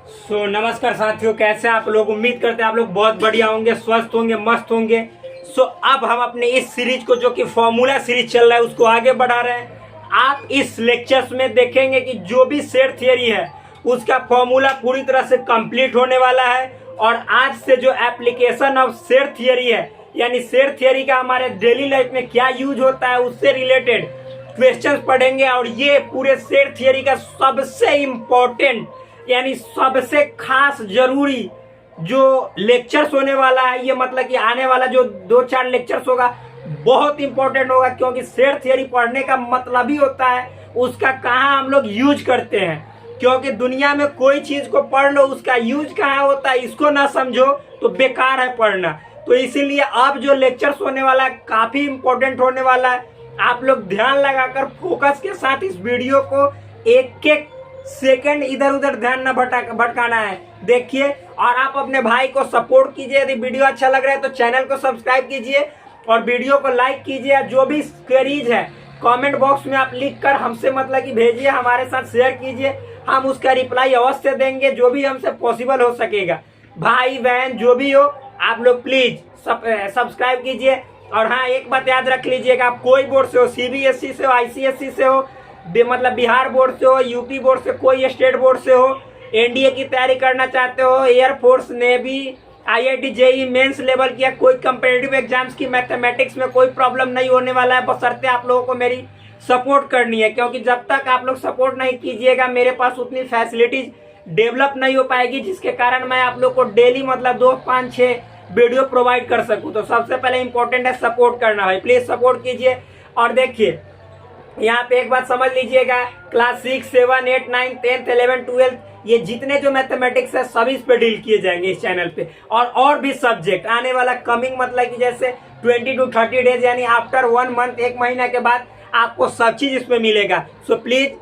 नमस्कार साथियों, कैसे आप लोग। उम्मीद करते हैं आप लोग बहुत बढ़िया होंगे, स्वस्थ होंगे, मस्त होंगे। अब हम अपने इस सीरीज को, जो कि फॉर्मूला सीरीज चल रहा है, उसको आगे बढ़ा रहे हैं। आप इस लेक्चर्स में देखेंगे कि जो भी सेट थियरी है उसका फॉर्मूला पूरी तरह से कंप्लीट होने वाला है। और आज से जो एप्लीकेशन ऑफ सेट थियरी है, यानी सेट थियरी का हमारे डेली लाइफ में क्या यूज होता है, उससे रिलेटेड क्वेश्चंस पढ़ेंगे। और ये पूरे सेट थियरी का सबसे इम्पोर्टेंट यानी सबसे खास जरूरी जो लेक्चर्स होने वाला है, ये मतलब कि आने वाला जो 2-4 लेक्चर्स होगा बहुत इंपॉर्टेंट होगा। क्योंकि सेट थियरी पढ़ने का मतलब ही होता है उसका कहाँ हम लोग यूज करते हैं। क्योंकि दुनिया में कोई चीज को पढ़ लो, उसका यूज कहाँ होता है इसको ना समझो तो बेकार है पढ़ना। तो इसीलिए अब जो लेक्चर्स होने वाला है काफी इंपॉर्टेंट होने वाला है। आप लोग ध्यान लगाकर फोकस के साथ इस वीडियो को एक एक सेकंड इधर उधर ध्यान न भटकाना है, देखिए। और आप अपने भाई को सपोर्ट कीजिए। यदि वीडियो अच्छा लग रहा है तो चैनल को सब्सक्राइब कीजिए और वीडियो को लाइक कीजिए। जो भी क्वेरीज है कमेंट बॉक्स में आप लिखकर हमसे मतलब कि भेजिए, हमारे साथ शेयर कीजिए। हम उसका रिप्लाई अवश्य देंगे, जो भी हमसे पॉसिबल हो सकेगा। भाई बहन जो भी हो, आप लोग प्लीज सब्सक्राइब कीजिए। और हाँ, एक बात याद रख लीजिएगा, आप कोई बोर्ड से हो, सीबीएसई से हो, आईसीएसई से हो, मतलब बिहार बोर्ड से हो, यूपी बोर्ड से, कोई स्टेट बोर्ड से हो, एनडीए की तैयारी करना चाहते हो, air force, navy, IIT, JEE mains level की या कोई कंपेटिटिव एग्जाम्स की, मैथमेटिक्स में कोई प्रॉब्लम नहीं होने वाला है। बशर्ते आप लोगों को मेरी सपोर्ट करनी है। क्योंकि जब तक आप लोग सपोर्ट नहीं कीजिएगा मेरे पास उतनी फैसिलिटीज डेवलप नहीं हो पाएगी, जिसके कारण मैं आप लोग को डेली मतलब 2, 5, 6 वीडियो प्रोवाइड कर सकूं। तो सबसे पहले इंपॉर्टेंट है सपोर्ट करना है, प्लीज सपोर्ट कीजिए। और देखिए यहाँ पे एक बात समझ लीजिएगा, क्लास 6, 7, 8, 9, 10, 11, 12 ये जितने जो मैथमेटिक्स है सभी इस पे डील किए जाएंगे इस चैनल पे। और भी सब्जेक्ट आने वाला कमिंग मतलब कि जैसे 20 to 30 डेज यानी आफ्टर 1 मंथ, 1 महीना के बाद आपको सब चीज इसमें मिलेगा। So please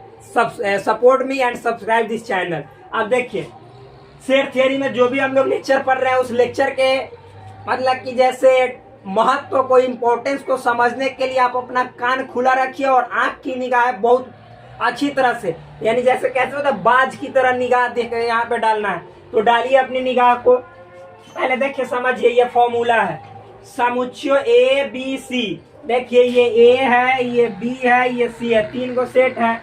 support me and subscribe this channel. अब देखिए सेट थियरी में जो भी हम लोग लेक्चर पढ़ रहे हैं उस लेक्चर के मतलब कि जैसे महत्व को, इम्पोर्टेंस को समझने के लिए आप अपना कान खुला रखिए और आंख की निगाह बहुत अच्छी तरह से, यानी जैसे कैसे होता है बाज की तरह निगाह देख यहाँ पे डालना है। तो डालिए अपनी निगाह को। पहले देखिए समझिए, ये फॉर्मूला है समुच्चय ए बी सी। देखिए ये ए है, ये बी है, ये सी है, 3 को सेट है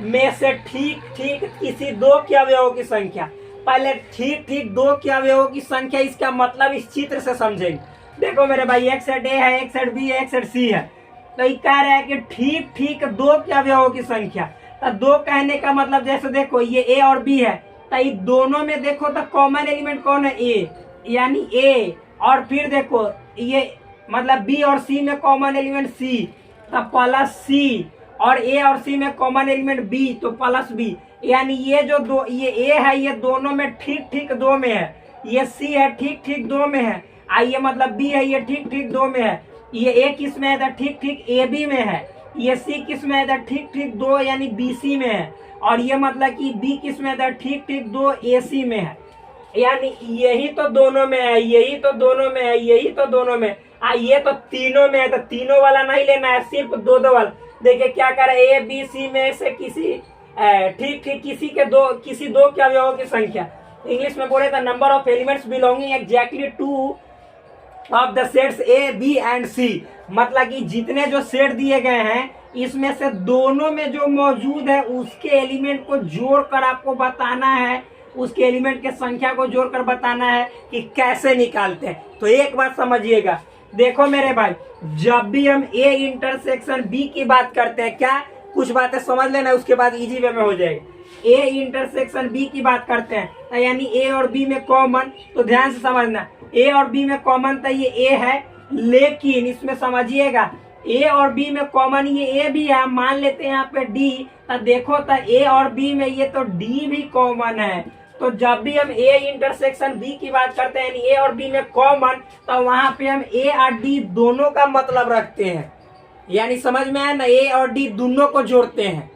में से ठीक ठीक किसी 2 के अवयवों की संख्या। पहले ठीक ठीक 2 के अवयवों की संख्या, इसका मतलब इस चित्र से समझेंगे। देखो मेरे भाई, एक सेट ए है, एक सेट बी है, एक सेट सी है। तो ये कह रहा है कि ठीक ठीक 2 के अवयवों की संख्या। तो 2 कहने का मतलब जैसे देखो ये ए और बी है, तो ये दोनों में देखो तो कॉमन एलिमेंट कौन है, ए, यानी ए। और फिर देखो ये मतलब बी और सी में कॉमन एलिमेंट सी, तो प्लस सी। और ए और सी में कॉमन एलिमेंट बी, तो प्लस बी। यानी ये जो दो, ये ए है, ये दोनों में ठीक ठीक 2 में है। ये सी है, ठीक ठीक 2 में है। ये मतलब बी है, ये ठीक ठीक 2 में है। ये ए किस में है, तो ठीक ठीक ए बी में है। ये सी किस में है, तो ठीक ठीक 2 यानी बी सी में है। और ये मतलब कि बी किस में है, तो ठीक ठीक 2 ए सी में है। यानी यही तो दोनों में है, यही तो दोनों में है, यही तो दोनों में। ये तो तीनों में है, तो तीनों वाला नहीं लेना है, सिर्फ 2-2 वाला। देखिए क्या कर रहा है, ए बी सी में से किसी ठीक ठीक किसी दो के अवयवों की संख्या। इंग्लिश में बोले तो number of elements belonging exactly two of the sets A B and C. मतलब कि जितने जो सेट दिए गए हैं इसमें से दोनों में जो मौजूद है उसके एलिमेंट को जोड़कर आपको बताना है, उसके एलिमेंट के संख्या को जोड़कर बताना है कि कैसे निकालते हैं। तो एक बात समझिएगा, देखो मेरे भाई, जब भी हम ए इंटरसेक्शन बी की बात करते हैं, क्या कुछ बातें समझ लेना, उसके बाद इजी वे में हो जाएगा। ए इंटरसेक्शन बी की बात करते हैं यानी ए और बी में कॉमन, तो ध्यान से समझना, ए और बी में कॉमन तो ये ए है, लेकिन इसमें समझिएगा ए और बी में कॉमन ये ए भी है। मान लेते हैं यहाँ पे डी, तो देखो तो ए और बी में ये तो डी भी कॉमन है। तो जब भी हम ए इंटरसेक्शन बी की बात करते हैं यानी ए और बी में कॉमन, तो वहां पे हम ए और डी दोनों का मतलब रखते हैं। यानी समझ में आया ना, ए और डी दोनों को जोड़ते हैं।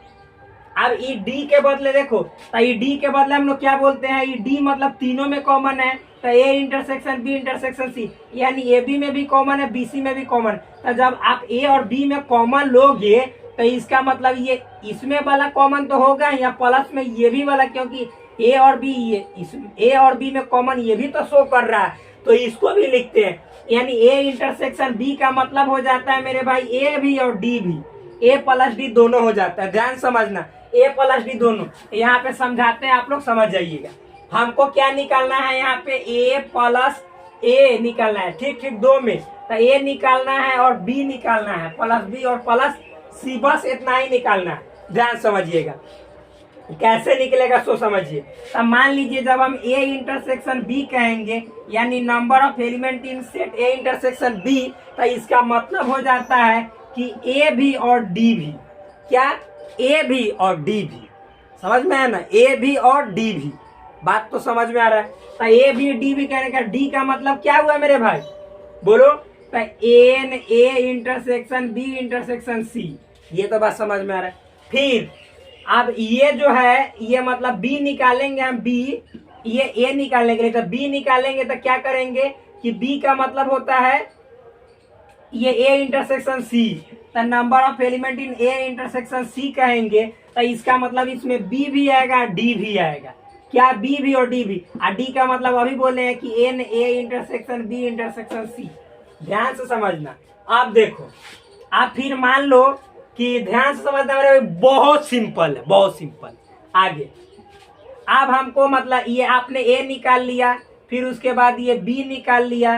अब ई डी के बदले देखो, तो ई डी के बदले हम लोग क्या बोलते हैं, ई डी मतलब तीनों में कॉमन है। तो A intersection B intersection C, यानी ए बी में भी कॉमन है, बी सी में भी कॉमन। तो जब आप ए और बी में कॉमन लोगे तो इसका मतलब ये इसमें वाला कॉमन तो होगा या प्लस में ये भी वाला, क्योंकि ए और बी, ये इस ए और बी में कॉमन ये भी तो शो कर रहा है, तो इसको भी लिखते हैं। यानी ए इंटरसेक्शन बी का मतलब हो जाता है मेरे भाई ए भी और डी भी, ए प्लस डी दोनों हो जाता है। ध्यान समझना, ए प्लस डी दोनों। यहाँ पे समझाते हैं, आप लोग समझ जाइएगा। हमको क्या निकालना है यहाँ पे, ए प्लस ए निकालना है, ठीक ठीक, दो में तो ए निकालना है और बी निकालना है, प्लस बी और प्लस सी, बस इतना ही निकालना है। ध्यान समझिएगा कैसे निकलेगा सो समझिए। तब मान लीजिए जब हम ए इंटरसेक्शन बी कहेंगे, यानी number of element in set A intersection B, तो इसका मतलब हो जाता है कि ए भी और डी भी, क्या, ए भी और डी भी, समझ में आया ना, ए भी और डी भी, बात तो समझ में आ रहा है। तो ए भी डी भी कहने का डी का मतलब क्या हुआ मेरे भाई, बोलो, तो N A intersection B intersection C, ये तो बात समझ में आ रहा है। फिर अब ये जो है, ये मतलब बी निकालेंगे हम, बी, ये ए निकालने के लिए, तो बी निकालेंगे तो क्या करेंगे कि बी का मतलब होता है ये ए इंटरसेक्शन सी, तो number of element in A intersection C कहेंगे, तो इसका मतलब इसमें बी भी आएगा डी भी आएगा, क्या, बी भी और डी भी। और डी का मतलब अभी बोले हैं कि N A intersection B intersection C. ध्यान से समझना। आप देखो, आप फिर मान लो कि ध्यान से समझना मेरे भाई, बहुत सिंपल है, बहुत सिंपल। आगे अब हमको मतलब ये आपने ए निकाल लिया, फिर उसके बाद ये बी निकाल लिया,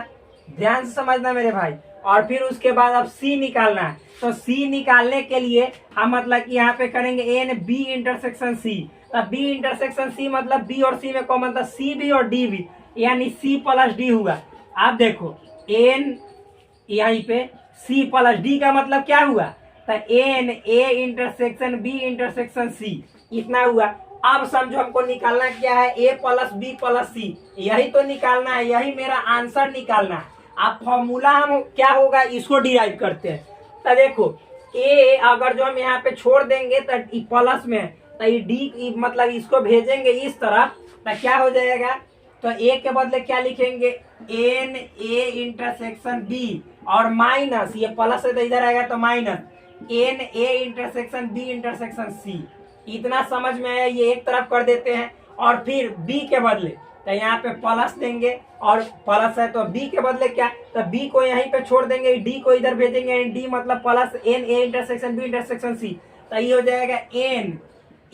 ध्यान से समझना मेरे भाई, और फिर उसके बाद अब सी निकालना है। तो सी निकालने के लिए हम मतलब कि यहाँ पे करेंगे एन बी इंटरसेक्शन सी, तब बी इंटरसेक्शन सी मतलब बी और सी में कॉमन था, सी भी और डी भी, यानी सी प्लस डी हुआ। आप देखो एन यहीं पे सी प्लस डी का मतलब क्या हुआ, तो N A intersection B intersection C, इतना हुआ। अब समझो हमको निकालना क्या है, A plus B plus C, यही तो निकालना है, यही मेरा आंसर निकालना है। अब फॉर्मूला हम क्या होगा इसको डिराइव करते हैं। तो देखो ए अगर जो हम यहाँ पे छोड़ देंगे तो प्लस में, तो ये डी मतलब इसको भेजेंगे इस तरफ, तो क्या हो जाएगा, तो ए के बदले क्या लिखेंगे, एन ए इंटरसेक्शन बी और माइनस, ये प्लस है तो इधर आएगा तो minus, N A intersection B intersection C. इतना समझ में आया, ये एक तरफ कर देते हैं। और फिर बी के बदले तो यहाँ पे प्लस देंगे, और प्लस है तो बी के बदले क्या, तो बी को यहीं पे छोड़ देंगे, डी को इधर भेजेंगे, डी मतलब plus N A intersection B intersection C, तो ये हो जाएगा एन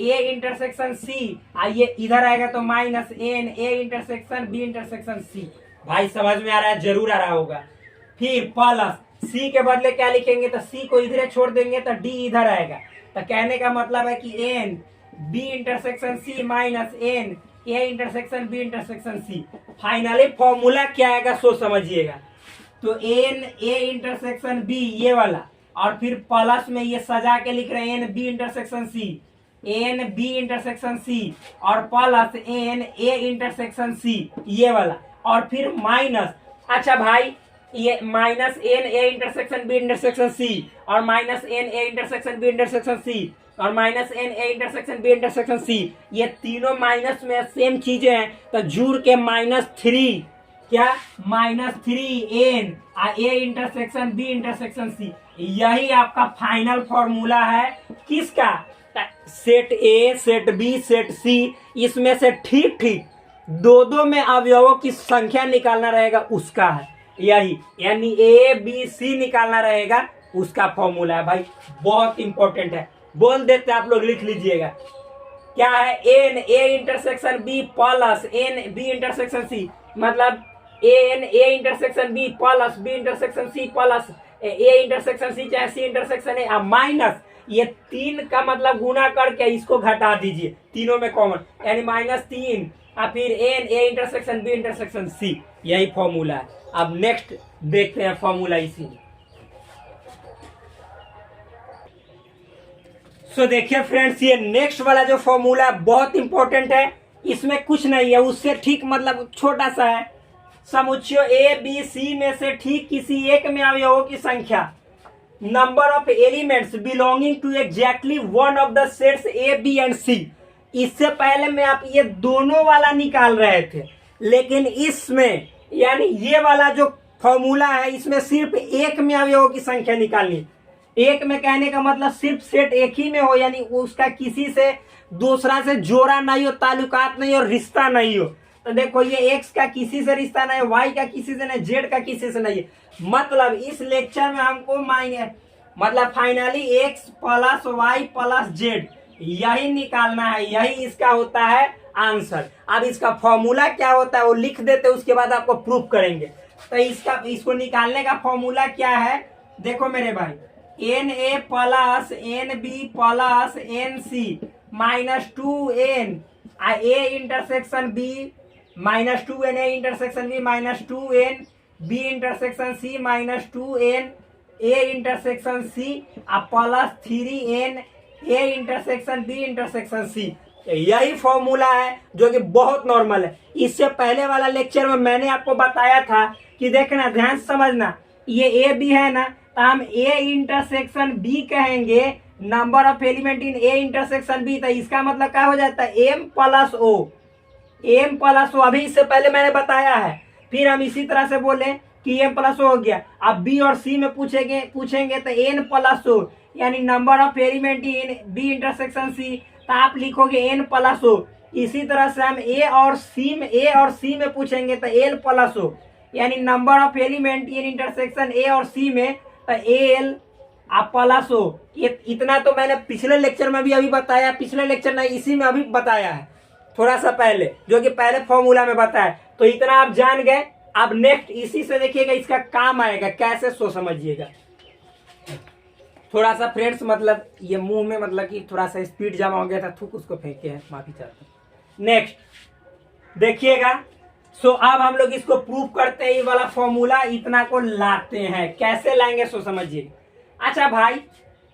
ए इंटरसेक्शन सी, ये इधर आएगा तो minus N A intersection B intersection C. भाई समझ में आ रहा है, जरूर आ रहा होगा। फिर प्लस सी के बदले क्या लिखेंगे, तो सी को इधर छोड़ देंगे तो डी इधर आएगा, तो कहने का मतलब है कि N B intersection C minus N A intersection B intersection C. Finally formula क्या आएगा सो समझिएगा, तो एन ए इंटरसेक्शन बी ये वाला, और फिर प्लस में ये सजा के लिख रहे हैं n B intersection C, n B intersection C, और plus N A intersection C ये वाला, और फिर माइनस, अच्छा भाई ये minus N A intersection B intersection C, और minus N A intersection B intersection C, और minus N A intersection B intersection C, ये तीनों माइनस में सेम चीजें हैं, तो जुड़ के -3, क्या, -3 N A intersection B intersection C. यही आपका फाइनल फॉर्मूला है किसका, set A set B set C, इसमें से ठीक ठीक दो दो में अवयवों की संख्या निकालना रहेगा, उसका है यही, यानी ए बी सी निकालना रहेगा, उसका फॉर्मूला है। भाई बहुत इंपॉर्टेंट है, बोल देते आप लोग, लिख लीजिएगा क्या है, n A intersection B plus N B intersection C, मतलब n A intersection B plus B intersection C plus A intersection C चाहे सी इंटरसेक्शन ए, माइनस ये 3 का मतलब गुना करके इसको घटा दीजिए, तीनों में कॉमन, यानी -3, और फिर N A intersection B intersection C, यही फॉर्मूला है। अब नेक्स्ट देखते हैं फॉर्मूला इसी में। सो देखिए फ्रेंड्स, ये नेक्स्ट वाला जो फॉर्मूला बहुत इंपॉर्टेंट है, इसमें कुछ नहीं है, उससे ठीक मतलब छोटा सा है। समुच्चय ए बी सी में से ठीक किसी एक में अवयवों की संख्या, number of elements belonging to exactly one of the sets A B and C. इससे पहले में आप ये दोनों वाला निकाल रहे थे, लेकिन इसमें यानी ये वाला जो फॉर्मूला है, इसमें सिर्फ एक में अवयवों की संख्या निकालनी, एक में कहने का मतलब सिर्फ सेट एक ही में हो, यानी उसका किसी से दूसरा से जोड़ा नहीं हो, ताल्लुकात नहीं हो, रिश्ता नहीं हो। तो देखो ये एक्स का किसी से रिश्ता नहीं है, वाई का किसी से नहीं, जेड का किसी से नहीं है। मतलब इस लेक्चर में हमको मतलब finally X plus Y plus Z यही निकालना है, यही इसका होता है आंसर। अब इसका फॉर्मूला क्या होता है वो लिख देते, उसके बाद आपको प्रूफ करेंगे। तो इसको निकालने का फॉर्मूला क्या है, देखो मेरे भाई, N A plus N B plus N C minus 2n A intersection B minus 2n A intersection B minus 2n B intersection C minus 2n A intersection C plus 3n A intersection B intersection C. यही formula है जो कि बहुत normal है। इससे पहले वाला lecture में मैंने आपको बताया था कि देखना, ध्यान से समझना, ये ए बी है ना, तो हम ए इंटरसेक्शन बी कहेंगे, number of element in A intersection B, तो इसका मतलब क्या हो जाता है M plus O, M plus O. अभी इससे पहले मैंने बताया है। फिर हम इसी तरह से बोले कि एम प्लस ओ हो गया। अब बी और सी में पूछेंगे तो एन प्लस ओ, यानी number of element in B intersection C, तो आप लिखोगे एन प्लस ओ। इसी तरह से हम ए और सी में पूछेंगे तो एल प्लस ओ, यानी number of element in intersection A और सी में, तो एल प्लस ओ। ये इतना तो मैंने पिछले लेक्चर में भी अभी बताया, पिछले लेक्चर नहीं इसी में अभी बताया है थोड़ा सा पहले, जो कि पहले फॉर्मूला में बताया। तो इतना आप जान गए। अब नेक्स्ट इसी से देखिएगा इसका काम आएगा कैसे, सो समझिएगा। थोड़ा सा फ्रेंड्स मतलब ये मुंह में मतलब कि थोड़ा सा स्पीड जमा हो गया था, थूक उसको फेंके हैं, माफी चाहता हूँ। नेक्स्ट देखिएगा। सो अब हम लोग इसको प्रूव करते हैं, ये वाला फॉर्मूला इतना को लाते हैं, कैसे लाएंगे सो समझिए। अच्छा भाई,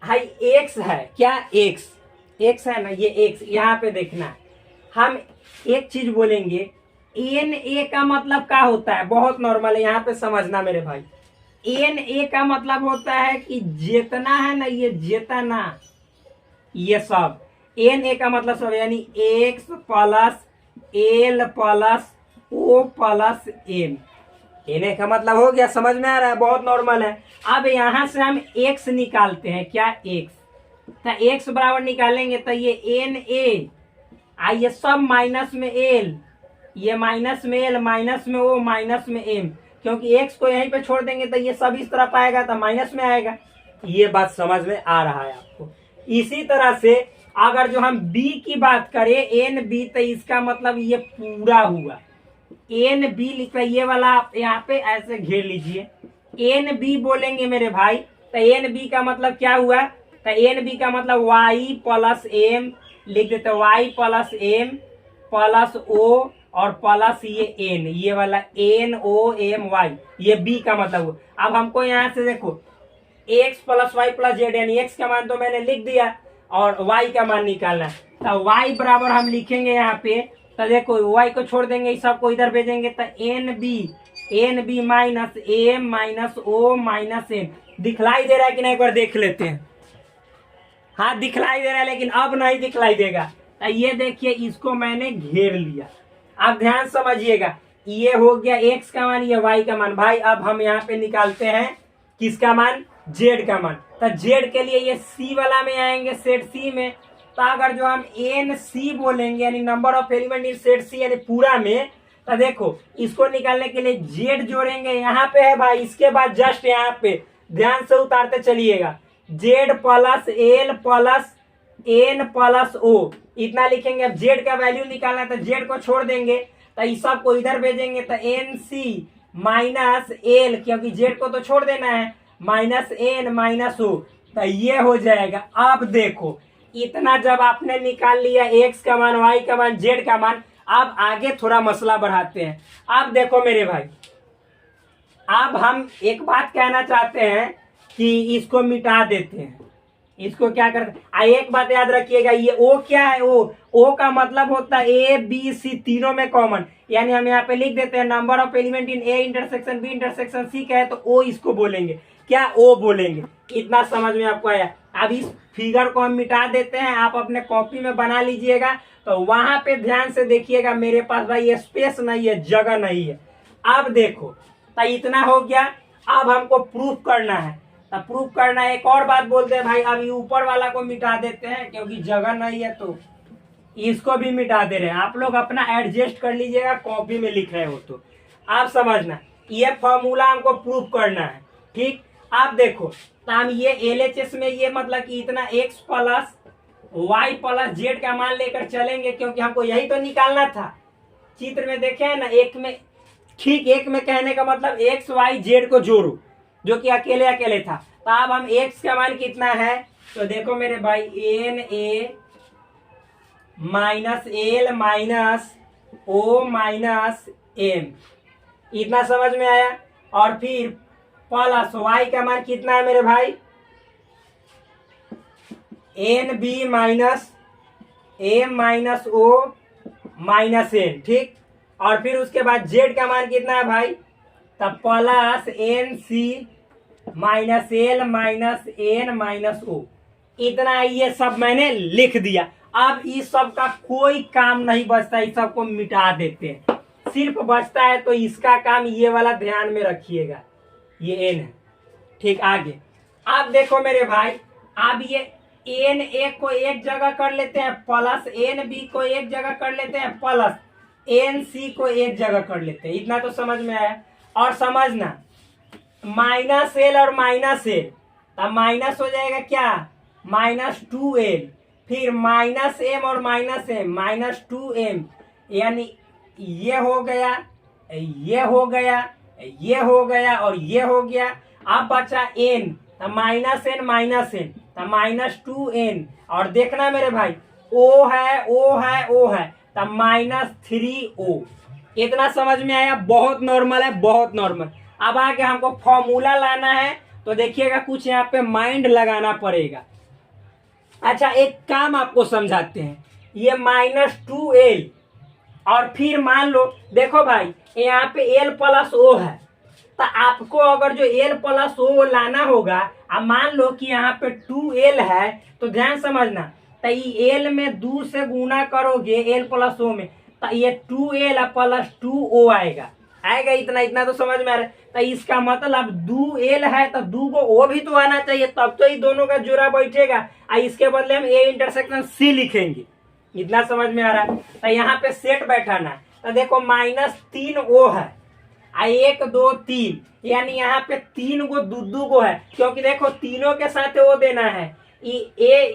हाई एक्स है क्या, एक्स है ना, ये एक्स यहाँ पे देखना है। हम एक चीज बोलेंगे, एन ए का मतलब क्या होता है, बहुत नॉर्मल है, यहाँ पे समझना मेरे भाई। एन ए का मतलब होता है कि जितना है ना, ये जितना, ये सब एन ए का मतलब सब, यानी X plus L plus O plus M. N A का मतलब हो गया, समझ में आ रहा है, बहुत नॉर्मल है। अब यहां से हम एक्स निकालते हैं, क्या एक्स, तो एक्स बराबर निकालेंगे तो ये एन ए, ये सब माइनस में एल, ये माइनस में एल, माइनस में ओ, माइनस में एम, क्योंकि एक्स को यहीं पे छोड़ देंगे तो ये सब इस तरफ आएगा तो माइनस में आएगा। ये बात समझ में आ रहा है आपको। इसी तरह से अगर जो हम बी की बात करें, एन बी, तो इसका मतलब ये पूरा हुआ। एन बी लिखा, ये वाला आप यहाँ पे ऐसे घेर लीजिए, एन बी बोलेंगे मेरे भाई, तो एन बी का मतलब क्या हुआ, तो एन बी का मतलब वाई प्लस एम लिख देते, Y plus M plus O और प्लस ये एन, ये वाला एन ओ एम वाई, ये बी का मतलब हुआ। अब हमको यहाँ से देखो X plus Y plus Z, यानी एक्स का मान तो मैंने लिख दिया और वाई का मान निकालना, तो वाई बराबर हम लिखेंगे यहाँ पे, तो देखो वाई को छोड़ देंगे, सबको इधर भेजेंगे, तो N B minus M minus O minus N. दिखलाई दे रहा है कि नहीं, एक बार देख लेते हैं। हाँ दिखलाई दे रहा है, लेकिन अब नहीं दिखलाई देगा। तो ये देखिए, इसको मैंने घेर लिया। अब ध्यान समझिएगा, ये हो गया एक्स का मान, ये वाई का मान। भाई अब हम यहाँ पे निकालते हैं किसका मान, जेड का मान। तो जेड के लिए ये सी वाला में आएंगे, सेट सी में। तो अगर जो हम एन सी बोलेंगे, यानी number of element in set C, यानी पूरा में, तो देखो इसको निकालने के लिए जेड जोड़ेंगे, यहाँ पे है भाई, इसके बाद जस्ट यहाँ पे ध्यान से उतारते चलिएगा, Z plus L plus N plus O, इतना लिखेंगे। अब जेड का वैल्यू निकालना है तो जेड को छोड़ देंगे, तो इस सब को इधर भेजेंगे, तो एन सी माइनस एल, क्योंकि जेड को तो छोड़ देना है, माइनस एन माइनस ओ, तो ये हो जाएगा। अब देखो इतना जब आपने निकाल लिया, एक्स का मान, वाई का मान, जेड का मान, अब आगे थोड़ा मसला बढ़ाते हैं। अब देखो मेरे भाई, अब हम एक बात कहना चाहते हैं कि इसको मिटा देते हैं। इसको क्या करते हैं, एक बात याद रखिएगा, ये ओ क्या है, ओ का मतलब होता है ए बी सी तीनों में कॉमन, यानी हम यहाँ पे लिख देते हैं number of element in A intersection B intersection C का है, तो ओ इसको बोलेंगे, क्या ओ बोलेंगे। इतना समझ में आपको आया। अब इस फिगर को हम मिटा देते हैं, आप अपने कॉपी में बना लीजिएगा। तो वहां पे ध्यान से देखिएगा, मेरे पास भाई ये स्पेस नहीं है, जगह नहीं है। अब देखो, तो इतना हो गया। अब हमको प्रूफ करना है, तो प्रूफ करना है। एक और बात बोलते हैं भाई, अभी ऊपर वाला को मिटा देते हैं क्योंकि जगह नहीं है, तो इसको भी मिटा दे रहे हैं। आप लोग अपना एडजस्ट कर लीजिएगा, कॉपी में लिख रहे हो तो आप समझना, ये फॉर्मूला हमको प्रूफ करना है। ठीक, आप देखो तो हम ये LHS में ये मतलब कि इतना x plus y plus z का मान लेकर चलेंगे, क्योंकि हमको यही तो निकालना था। चित्र में देखे है ना, एक में, ठीक एक में कहने का मतलब x y z को जोड़ो, जो कि अकेले अकेले था। तो अब हम x का मान कितना है, तो देखो मेरे भाई NA minus L minus O minus M, इतना समझ में आया। और फिर प्लस y का मान कितना है मेरे भाई, NB minus M minus O minus N। ठीक, और फिर उसके बाद z का मान कितना है भाई, तब plus NC minus L minus N minus O। इतना ये सब मैंने लिख दिया। अब इस सब का कोई काम नहीं बचता, इस सब को मिटा देते हैं। सिर्फ बचता है तो इसका काम, ये वाला ध्यान में रखिएगा, ये n है। ठीक, आगे आप देखो मेरे भाई, अब ये NA को एक जगह कर लेते हैं, प्लस NB को एक जगह कर लेते हैं, प्लस NC को एक जगह कर लेते हैं। इतना तो समझ में आया। और समझना, माइनस L और माइनस L, तब माइनस हो जाएगा क्या, माइनस 2L, फिर माइनस M और माइनस M, माइनस 2M, यानी ये हो गया, ये हो गया, ये हो गया और ये हो गया। अब बचा N, तो माइनस N माइनस N, तो माइनस 2N। और देखना मेरे भाई, O है, O है, O है, तो माइनस 3O। इतना समझ में आया, बहुत नॉर्मल है, बहुत नॉर्मल। अब आगे हमको फॉर्मूला लाना है, तो देखिएगा कुछ यहाँ पे माइंड लगाना पड़ेगा। अच्छा, एक काम आपको समझाते हैं, ये माइनस 2L और फिर मान लो, देखो भाई यहाँ पे L प्लस O है, तो आपको अगर जो L प्लस O लाना होगा, अब मान लो कि यहाँ पे 2L है, तो ध्यान समझना, तो ये L में 2 से गुना करोगे L प्लस O में, तो ये 2L प्लस 2O आएगा। इतना इतना तो समझ में आ रहा है। तो इसका मतलब 2L है तो 2 को O भी तो आना चाहिए, तब तो ये दोनों का जोड़ा बैठेगा। इसके बदले हम A इंटरसेक्शन C लिखेंगे। इतना समझ में आ रहा है। तो यहाँ पे सेट बैठाना है, तो देखो माइनस 3O है, 1 2 3, यानी यहाँ पे 3 को दू को है, क्योंकि देखो तीनों के साथ O देना है। A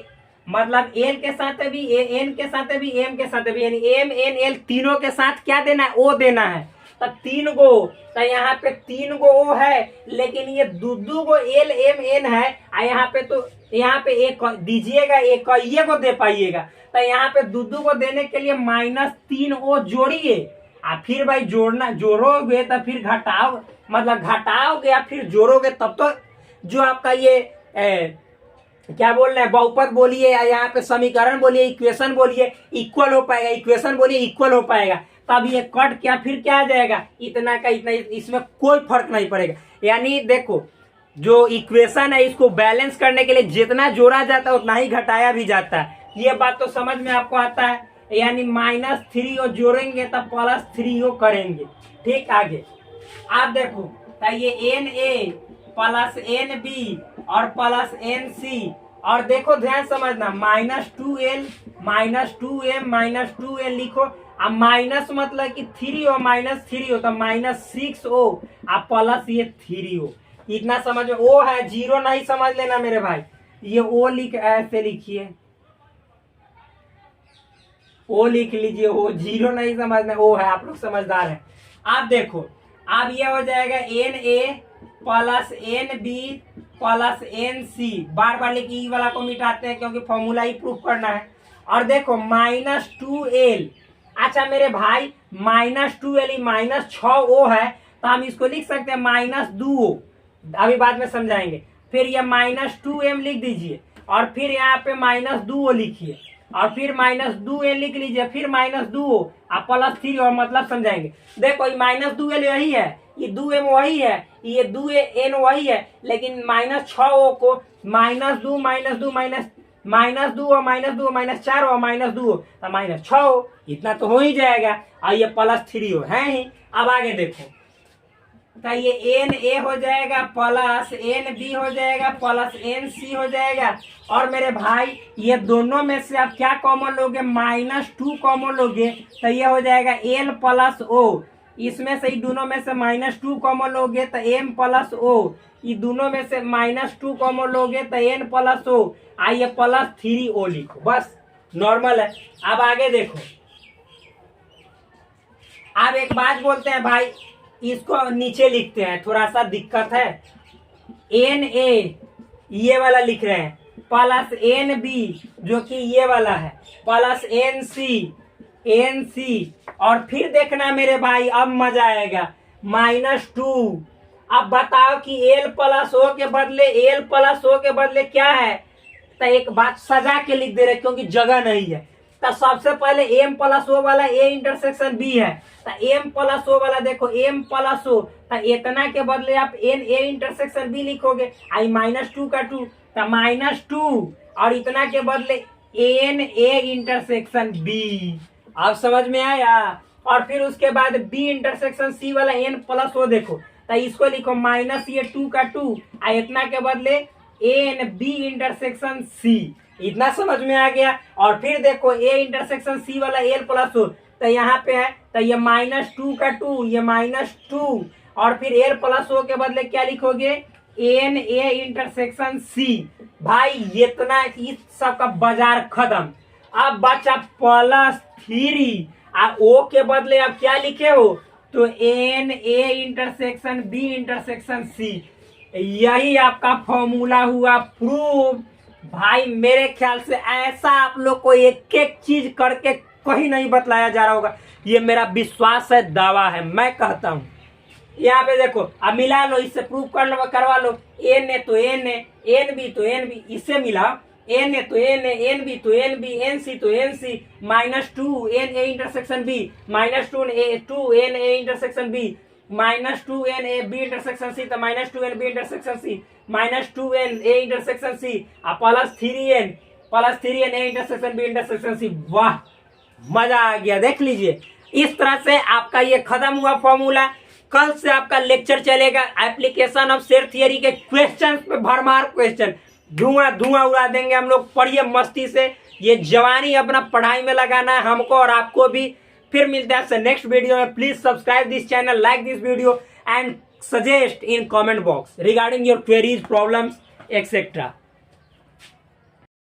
मतलब L के साथ भी, N के साथ भी, M के साथ भी, यानी M N L तीनों के साथ क्या देना है, O देना है। तो 3 गो, तो यहाँ पे 3 गो O है, लेकिन ये दू को L M N है। यहाँ पे तो यहाँ पे एक दीजिएगा, एक ये को दे पाइएगा। तो यहाँ पे दू को देने के लिए माइनस 3O जोड़िए, फिर भाई जोड़ना, जोड़ोगे तो फिर घटाओ, मतलब घटाओगे या फिर जोड़ोगे, तब तो जो आपका ये क्या बोल रहे हैं, बहुपद बोलिए या यहाँ पे समीकरण बोलिए, इक्वेशन बोलिए, इक्वल हो पाएगा, इक्वेशन बोलिए इक्वल हो पाएगा। तब ये कट क्या फिर क्या आ जाएगा, इतना का इतना, इसमें कोई फर्क नहीं पड़ेगा। यानी देखो, जो इक्वेशन है इसको बैलेंस करने के लिए जितना जोड़ा जाता है उतना ही घटाया भी जाता है। ये बात तो समझ में आपको आता है। यानी माइनस 3O जोड़ेंगे तब प्लस 3O करेंगे। ठीक, आगे आप देखो, तो ये NA प्लस NB और प्लस NC, और देखो ध्यान समझना, minus 2L minus 2M minus 2L लिखो। अब माइनस मतलब कि 3O माइनस 3O, तो माइनस 6O अब प्लस ये 3O। इतना समझ में, O है, 0 नहीं समझ लेना मेरे भाई, ये O लिख, ऐसे लिखिए, O लिख लीजिए, O 0 नहीं समझना, O है, आप लोग समझदार हैं। आप देखो, अब ये हो जाएगा NA plus NB plus NC, बार बार लेके ई वाला को मिटाते हैं क्योंकि फॉर्मूला ही प्रूफ करना है। और देखो माइनस 2L, अच्छा मेरे भाई माइनस 2L माइनस 6O है, तो हम इसको लिख सकते हैं माइनस 2O, अभी बाद में समझाएंगे। फिर ये माइनस 2M लिख दीजिए, और फिर यहाँ पे माइनस 2O लिखिए, और फिर माइनस 2N लिख लीजिए, फिर माइनस 2O आप प्लस 3 और मतलब समझाएंगे। देखो ये माइनस 2L यही है, ये 2M वही है, ये 2N वही है, लेकिन माइनस 6O को माइनस 2 माइनस 2 माइनस 2 और माइनस 2 माइनस 4 और माइनस 2 तो माइनस 6O, इतना तो हो ही जाएगा। और ये प्लस 3O है ही। अब आगे देखो, तो ये एन ए हो जाएगा प्लस एन बी हो जाएगा प्लस एन सी हो जाएगा। और मेरे भाई ये दोनों में से आप क्या कॉमन लोगे, -2 कॉमन लोगे, तो ये हो जाएगा एल प्लस ओ। इसमें से ही दोनों में से -2 कॉमन लोगे तो एम प्लस ओ, ये दोनों में से -2 कॉमन लोगे तो एन प्लस ओ, आइए +3O लिखो, बस नॉर्मल है। अब आगे देखो, अब एक बात बोलते हैं भाई, इसको नीचे लिखते हैं, थोड़ा सा दिक्कत है। एन ए ये वाला लिख रहे हैं प्लस एन बी जो कि ये वाला है प्लस एन सी और फिर देखना मेरे भाई, अब मजा आएगा, -2। अब बताओ कि एल प्लस ओ के बदले क्या है, तो एक बात सजा के लिख दे रहे क्योंकि जगह नहीं है। तो सबसे पहले एम प्लस ओ वाला ए इंटरसेक्शन बी है, तो एम प्लस ओ वाला देखो एम प्लस ओ, तो इतना के बदले आप एन ए इंटरसेक्शन बी लिखोगे, आई -2 का 2 तो -2 और इतना के बदले एन ए इंटरसेक्शन बी। अब समझ में आया। और फिर उसके बाद बी इंटरसेक्शन सी वाला एन प्लस ओ देखो, तो इसको लिखो -2 का 2 और इतना के बदले एन बी इंटरसेक्शन सी। इतना समझ में आ गया। और फिर देखो ए इंटरसेक्शन सी वाला एल प्लस ओ, तो यहाँ पे है, तो ये -2 का 2, ये -2 और फिर एल प्लस ओ के बदले क्या लिखोगे, एन ए इंटरसेक्शन सी। भाई इतना इस सब का बाजार खत्म। अब बचा +3 और ओ के बदले अब क्या लिखे हो, तो N A intersection B intersection C. यही आपका फॉर्मूला हुआ प्रूव। भाई मेरे ख्याल से ऐसा आप लोग को एक एक चीज करके कहीं नहीं बतलाया जा रहा होगा, ये मेरा विश्वास है, दावा है, मैं कहता हूँ। यहाँ पे देखो, अब मिला लो, इससे प्रूव कर लो, करवा लो। एन ए तो एन ए, एन बी तो एन बी, इससे मिला एन ए तो एन ए, एन बी तो एन बी, एन सी तो N C, -2 N A intersection B, -2 N A intersection B, -2 N A B intersection C, तो -2 N B intersection C, -2 N A intersection C +3 N A intersection B intersection C. वाह मजा आ गया। देख लीजिए, इस तरह से आपका ये खत्म हुआ फॉर्मूला। कल से आपका लेक्चर चलेगा एप्लीकेशन ऑफ सेट थियरी के क्वेश्चन पे, भरमार क्वेश्चन, धुआं उड़ा देंगे हम लोग। पढ़िए मस्ती से, ये जवानी अपना पढ़ाई में लगाना है हमको और आपको भी। फिर मिलते हैं आपसे नेक्स्ट वीडियो में। Please subscribe this channel, like this video and suggest in comment box regarding your queries, problems etcetera.